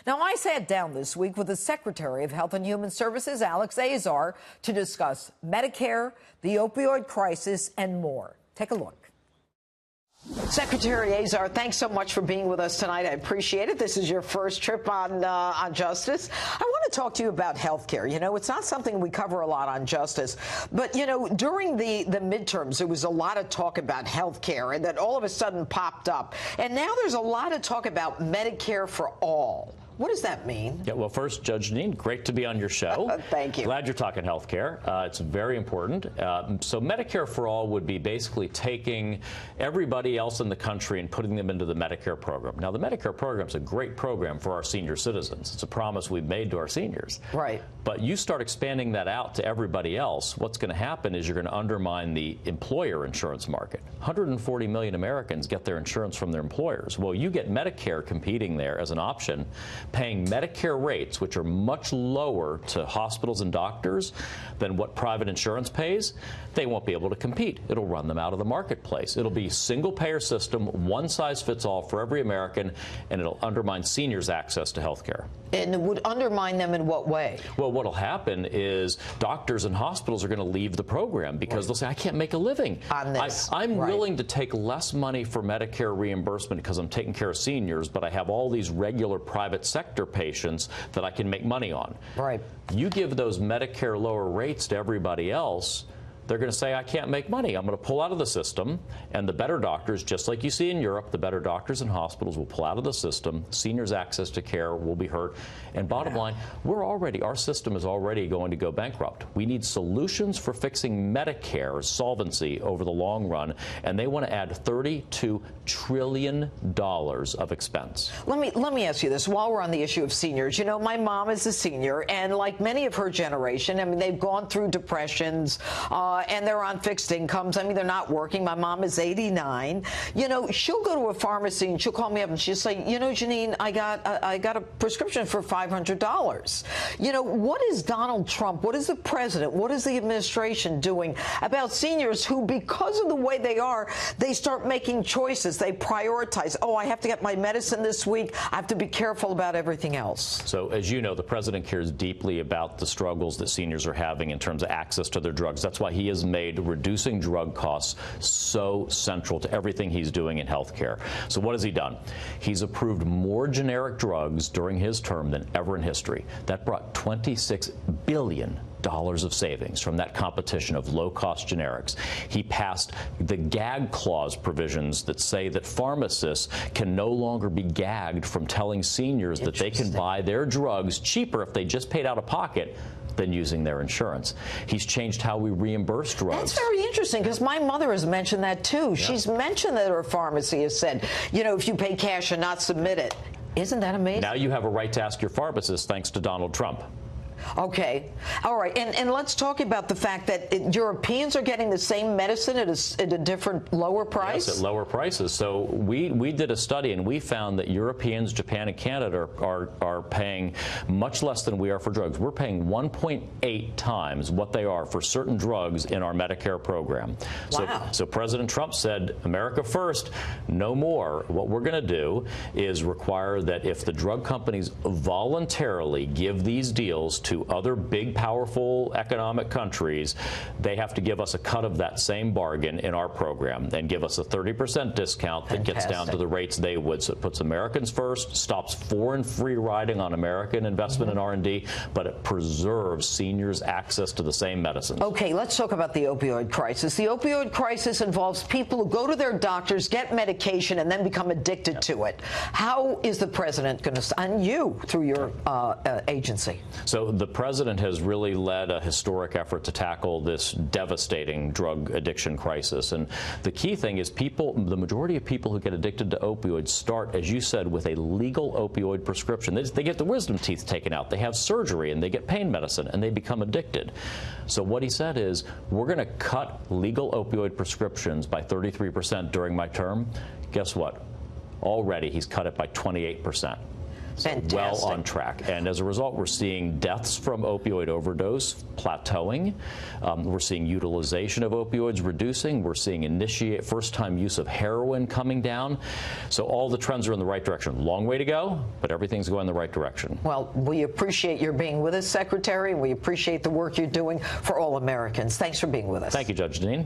Now, I sat down this week with the Secretary of Health and Human Services, Alex Azar, to discuss Medicare, the opioid crisis, and more. Take a look. Secretary Azar, thanks so much for being with us tonight. I appreciate it. This is your first trip on Justice. I want to talk to you about health care. You know, it's not something we cover a lot on Justice, but, you know, during the midterms, there was a lot of talk about health care, and that all of a sudden popped up. And now there's a lot of talk about Medicare for all. What does that mean? Yeah, well, first, Judge Janine, great to be on your show. Thank you. Glad you're talking health care. It's very important. So Medicare for All would be basically taking everybody else in the country and putting them into the Medicare program. Now, the Medicare program is a great program for our senior citizens. It's a promise we've made to our seniors. Right. But you start expanding that out to everybody else, what's going to happen is you're going to undermine the employer insurance market. 140 million Americans get their insurance from their employers. Well, you get Medicare competing there as an option, paying Medicare rates, which are much lower to hospitals and doctors than what private insurance pays. They won't be able to compete. It'll run them out of the marketplace. It'll be single-payer system, one size fits all for every American, and it'll undermine seniors' access to health care. And it would undermine them in what way? Well, what'll happen is doctors and hospitals are going to leave the program because they'll say, I can't make a living on this. I'm willing to take less money for Medicare reimbursement because I'm taking care of seniors, but I have all these regular private sector patients that I can make money on. Right. You give those Medicare lower rates to everybody else, they're going to say, I can't make money. I'm going to pull out of the system. And the better doctors, just like you see in Europe, the better doctors and hospitals will pull out of the system. Seniors' access to care will be hurt. And bottom line, our system is already going to go bankrupt. We need solutions for fixing Medicare solvency over the long run. And they want to add $32 trillion of expense. Let me ask you this while we're on the issue of seniors. You know, my mom is a senior, and like many of her generation, I mean, they've gone through depressions, and they're on fixed incomes. I mean, they're not working. My mom is 89. You know, she'll go to a pharmacy and she'll call me up and she'll say, you know, Janine, I got a prescription for $500. You know, what is Donald Trump, what is the president, what is the administration doing about seniors who, because of the way they are, they start making choices. They prioritize. Oh, I have to get my medicine this week. I have to be careful about everything else. So, as you know, the president cares deeply about the struggles that seniors are having in terms of access to their drugs. That's why he has made reducing drug costs so central to everything he's doing in health care. So what has he done? He's approved more generic drugs during his term than ever in history. That brought $26 billion of savings from that competition of low-cost generics. He passed the gag clause provisions that say that pharmacists can no longer be gagged from telling seniors that they can buy their drugs cheaper if they just paid out of pocket than using their insurance. He's changed how we reimburse drugs. That's very interesting, because my mother has mentioned that too. Yeah. She's mentioned that her pharmacy has said, you know, if you pay cash and not submit it. Isn't that amazing? Now you have a right to ask your pharmacist, thanks to Donald Trump. Okay. All right. And let's talk about the fact that Europeans are getting the same medicine at a different, lower price? Yes, at lower prices. So we did a study, and we found that Europeans, Japan, and Canada are paying much less than we are for drugs. We're paying 1.8 times what they are for certain drugs in our Medicare program. Wow. So President Trump said, America first, no more. What we're going to do is require that if the drug companies voluntarily give these deals to other big, powerful economic countries, they have to give us a cut of that same bargain in our program and give us a 30% discount that gets down to the rates they would. So it puts Americans first, stops foreign free riding on American investment in R&D, but it preserves seniors' access to the same medicines. Okay, let's talk about the opioid crisis. The opioid crisis involves people who go to their doctors, get medication, and then become addicted to it. How is the president going to, and you, through your agency? So the president has really led a historic effort to tackle this devastating drug addiction crisis. And the key thing is the majority of people who get addicted to opioids start, as you said, with a legal opioid prescription. They get the wisdom teeth taken out, they have surgery, and they get pain medicine, and they become addicted. So what he said is, we're going to cut legal opioid prescriptions by 33% during my term. Guess what? Already he's cut it by 28%. So Fantastic. well on track. And as a result, we're seeing deaths from opioid overdose plateauing. We're seeing utilization of opioids reducing. We're seeing first-time use of heroin coming down. So all the trends are in the right direction. Long way to go, but everything's going in the right direction. Well, we appreciate your being with us, Secretary, and we appreciate the work you're doing for all Americans. Thanks for being with us. Thank you, Judge Deneen.